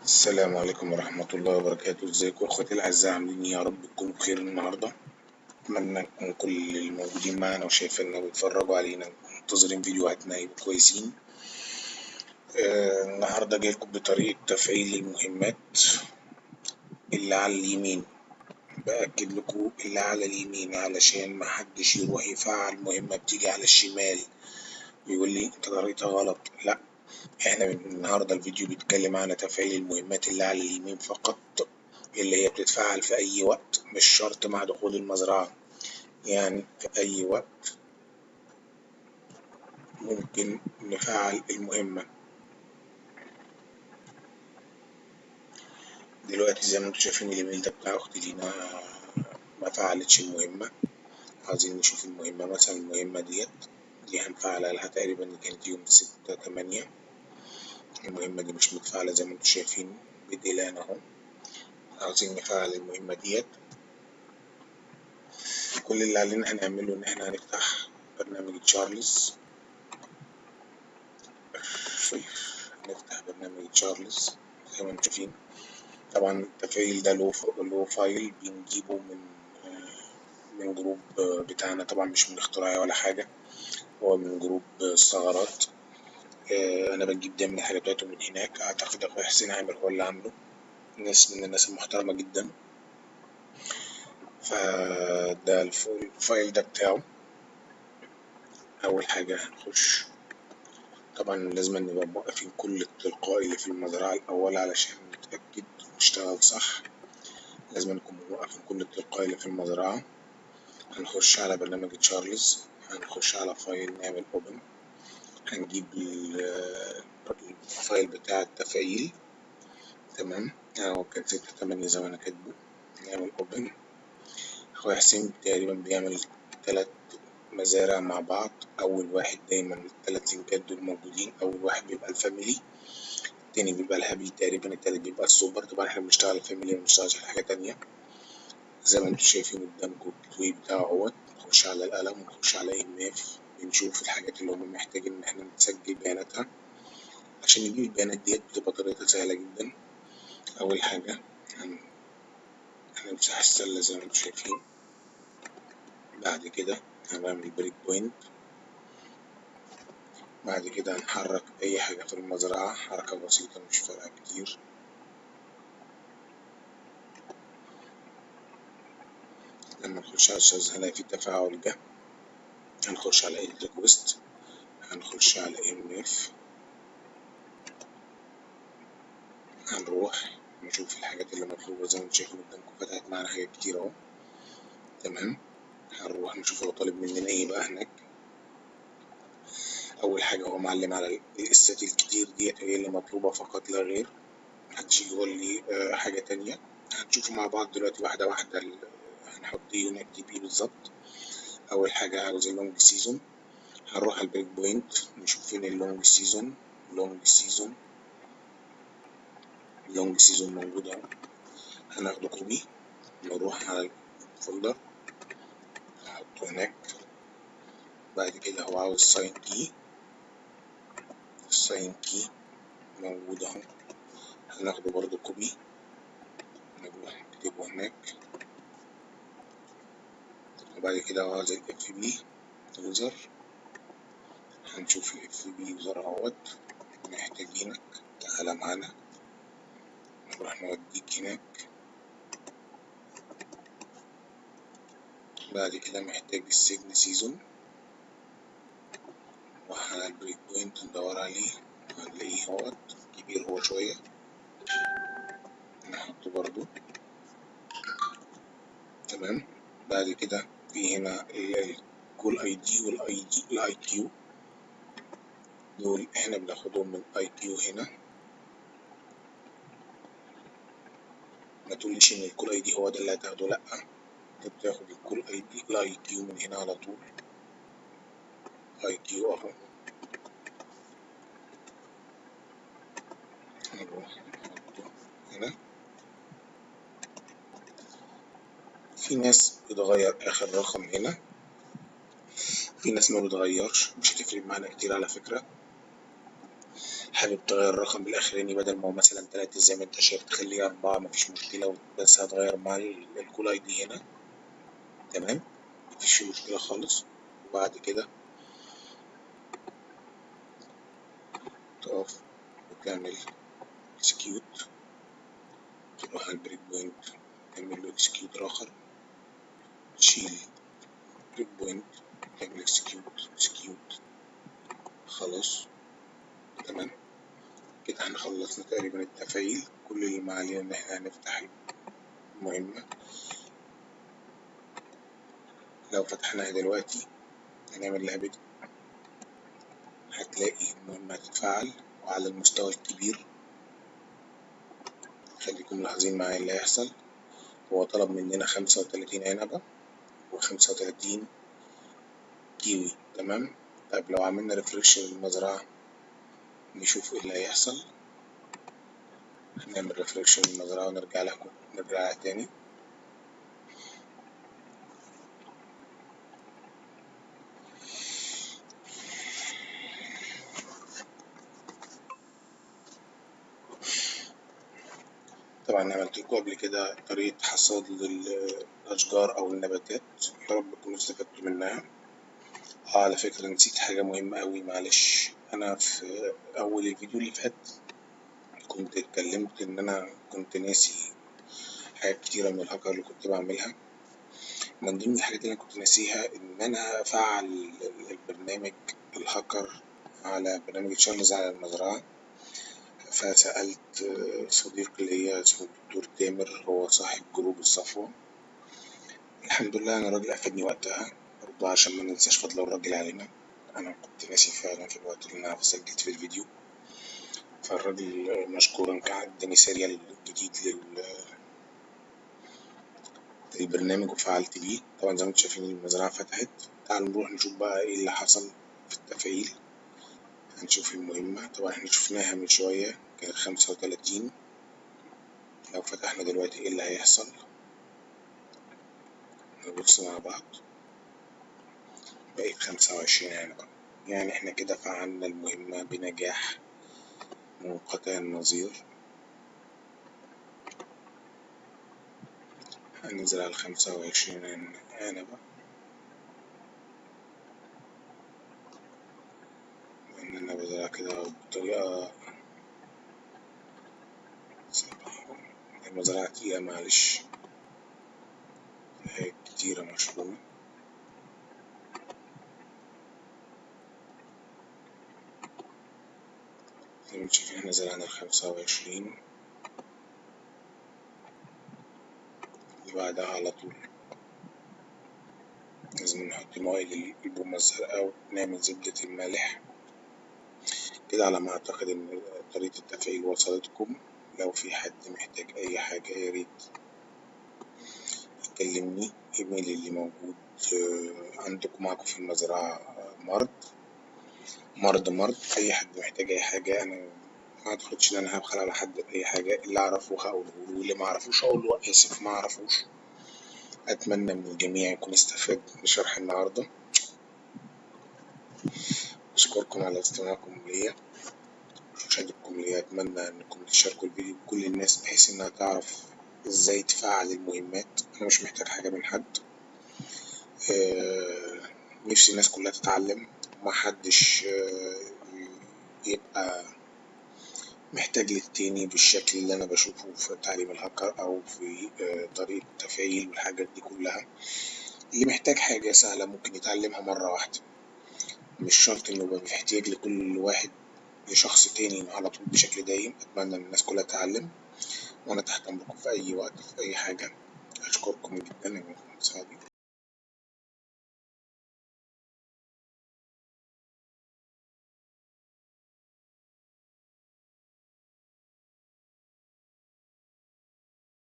السلام عليكم ورحمة الله وبركاته. ازيكم اخواتي الاعزاء، عاملين ايه؟ يا رب تكونوا بخير النهارده. اتمنى يكون كل الموجودين معانا وشايفيننا وبيتفرجوا علينا منتظرين فيديوهاتنا يبقوا كويسين. النهارده جايلكم بطريقة تفعيل المهمات اللي على اليمين. بأكد لكم اللي على اليمين علشان محدش يروح يفعل مهمة بتيجي على الشمال ويقول لي انت قريتها غلط. لا، احنا النهارده الفيديو بيتكلم عن تفعيل المهمات اللي على اليمين فقط، اللي هي بتتفعل في أي وقت، مش شرط مع دخول المزرعة، يعني في أي وقت ممكن نفعل المهمة. دلوقتي زي ما انتوا شايفين الإيميل ده بتاع أختي دينا ما فعلتش المهمة. عايزين نشوف المهمة، مثلا المهمة دي هنفعلها لها تقريبا كانت يوم 6/8. المهمة دي مش متفعلة زي ما انتوا شايفين بديلان اهو. عاوزين نفعل المهمة ديت. كل اللي علينا هنعمله إن احنا هنفتح برنامج تشارلز. نفتح برنامج تشارلز زي ما انتم شايفين. طبعا التفعيل ده له فايل بنجيبه من جروب بتاعنا، طبعا مش من اختراعي ولا حاجة، هو من جروب الثغرات. أنا بجيب دايما الحاجة بتاعته من هناك. أعتقد أخويا حسين عامر هو اللي عامله، ناس من الناس المحترمة جدا. فده الفايل ده بتاعه. أول حاجة هنخش، طبعا لازم نبقى موقفين كل التلقائي اللي في المزرعة الأول علشان نتأكد نشتغل صح. لازم نكون موقفين كل التلقائي اللي في المزرعة. هنخش على برنامج تشارلز، هنخش على فايل، نعمل اوبن، هنجيب الفايل بتاع التفعيل. تمام، اهو كان 6/8 زي ما انا كاتبه. نعمل اوبن. اخويا حسين تقريبا بيعمل 3 مزارع مع بعض. اول واحد دايما ال3 سنكات دول موجودين. اول واحد بيبقى الفاميلي، التاني بيبقى الهابي تقريبا، التالت بيبقى السوبر. طبعا احنا بنشتغل الفاميلي، مبنشتغلش على حاجة تانية. زي ما انتم شايفين قدامكم التوي بتاعه اهوت. نخش على القلم ونخش على EMF، بنشوف الحاجات اللي هم محتاجين ان احنا نسجل بياناتها. عشان نجيب البيانات ديت بتبقى طريقتها سهلة جدا. أول حاجة هنمسح السلة زي ما انتم شايفين. بعد كده هنعمل بريك بوينت. بعد كده هنحرك أي حاجة في المزرعة، حركة بسيطة مش فارقة كتير. لما نخش على الشاذ هنلاقي في تفاعل جه. هنخش على edit request، هنخش على EMF، هنروح نشوف الحاجات اللي مطلوبة. زي ما انتم شايفين قدامكم فتحت معانا حاجات كتير اهو. تمام، هنروح نشوف هو طالب مننا ايه بقى هناك. أول حاجة هو معلم على القصات الكتير ديت هي اللي مطلوبة فقط لا غير، محدش يقول لي حاجة تانية. هنشوفه مع بعض دلوقتي واحدة واحدة. هنحط ايه ونكتب ايه بالظبط. أول حاجة عاوز اللونج سيزون، هنروح على البريك بوينت نشوف فين اللونج سيزون. اللونج سيزون موجود اهو. هناخده كوبي، نروح على الفولدر نحطه هناك. بعد كده هو عاوز ساين كي، الساين كي موجود اهو. هناخده برضو كوبي، نروح نكتبه هناك. وبعد كده هو عاوز FB يوزر، هنشوف FB يوزر اهوت. محتاجينك، تعالى معانا، نروح نوديك هناك. بعد كده محتاج السجن سيزون، نروح على البريك بوينت ندور عليه، هنلاقيه اهوت كبير هو شوية، نحطه برضو. تمام، بعد كده في هنا الكول ID والاي كيو، دول احنا بناخدهم من IQ هنا. ما تقوليش ان الكول ID هو ده اللي هتاخده، لأ، انت بتاخد الكول ID الIQ من هنا على طول. IQ اهو، نروح نحطه هنا. في ناس بتغير اخر رقم هنا، في ناس ما بتغيرش، مش هتفرق معانا كتير على فكرة. حابب تغير الرقم الأخراني بدل ما هو مثلا 3 زي ما انت شايف تخليه 4 مفيش مشكلة، بس هتغير مع الكول اي دي هنا. تمام، مفيش مشكلة خالص. وبعد كده تقف وتعمل اكسكيوت، تروح على البريك بوينت تعمل له اكسكيوت آخر، تشيل بريك بوينت تعمل اكسكيوت خلاص. تمام كده احنا خلصنا تقريبا التفعيل. كل اللي ما علينا ان احنا هنفتح المهمة. لو فتحناها دلوقتي هنعمل لها بدء، هتلاقي المهمة هتتفعل. وعلى المستوى الكبير خليكم ملاحظين معايا اللي هيحصل. هو طلب مننا 35 عنبة و35 كيوي. تمام، طيب لو عملنا ريفريش للمزرعة نشوف ايه اللي هيحصل. هنعمل ريفريش للمزرعة ونرجع لها تاني. طبعا أنا عملت لكم قبل كده طريقة حصاد للأشجار أو النباتات، يا رب تكونوا استفدتوا منها. على فكرة نسيت حاجة مهمة أوي، معلش. أنا في أول الفيديو اللي فات كنت اتكلمت إن أنا كنت ناسي حاجات كتيرة من الهاكر اللي كنت بعملها. من ضمن الحاجات اللي أنا كنت ناسيها إن أنا أفعل البرنامج الهاكر على برنامج تشارلز على المزرعة. فسألت صديق ليا اسمه الدكتور تامر، هو صاحب جروب الصفوة. الحمد لله أنا الراجل أفادني وقتها برضه عشان ما ننساش فضل الراجل علينا. أنا كنت ناسي فعلا في الوقت اللي أنا سجلت في الفيديو. فالراجل مشكورا كان اداني سيريال جديد للبرنامج وفعلت بيه. طبعا زي ما انتم شايفين المزرعة فتحت. تعالوا نروح نشوف بقى ايه اللي حصل في التفعيل. هنشوف المهمة. طبعا احنا شفناها من شوية كانت 35. لو فتحنا دلوقتي ايه اللي هيحصل نبص مع بعض. بقيت 25 عنبة. يعني احنا كده فعلنا المهمة بنجاح منقطع النظير. هننزل على 25 عنبة. لأن أنا بزرع كده بطريقة المزرعة تقيلة معلش، حاجات كتيرة مشحونة. زي ما انتم شايفين احنا زرعنا 25. اللي بعدها على طول لازم نحط موائل البومة الزرقاء ونعمل زبدة الملح. كده على ما أعتقد إن طريقة التفعيل وصلتكم. لو في حد محتاج أي حاجة ياريت يكلمني. إيميلي اللي موجود عندكم معاكم في المزرعة مرض. أي حد محتاج أي حاجة. أنا ما أعتقدش إن أنا هبخل على حد أي حاجة. اللي أعرفه هقوله له واللي ما أعرفوش هقوله آسف ما أعرفوش. أتمنى من الجميع يكون استفاد من شرح النهاردة. أشكركم على استماعكم ليا ومشاهدتكم ليا. أتمنى إنكم تشاركوا الفيديو بكل الناس بحيث إنها تعرف إزاي تفعل المهمات. أنا مش محتاج حاجة من حد. نفسي الناس كلها تتعلم ومحدش يبقى محتاج للتاني بالشكل اللي أنا بشوفه في تعليم الهاكر أو في طريقة التفعيل والحاجات دي كلها. اللي محتاج حاجة سهلة ممكن يتعلمها مرة واحدة، مش شرط إنه يبقى محتاج لكل واحد لشخص تاني على طول بشكل دايم. أتمنى إن الناس كلها تتعلم وأنا تحت أمركم في أي وقت في أي حاجة. أشكركم جدا يا مهندس.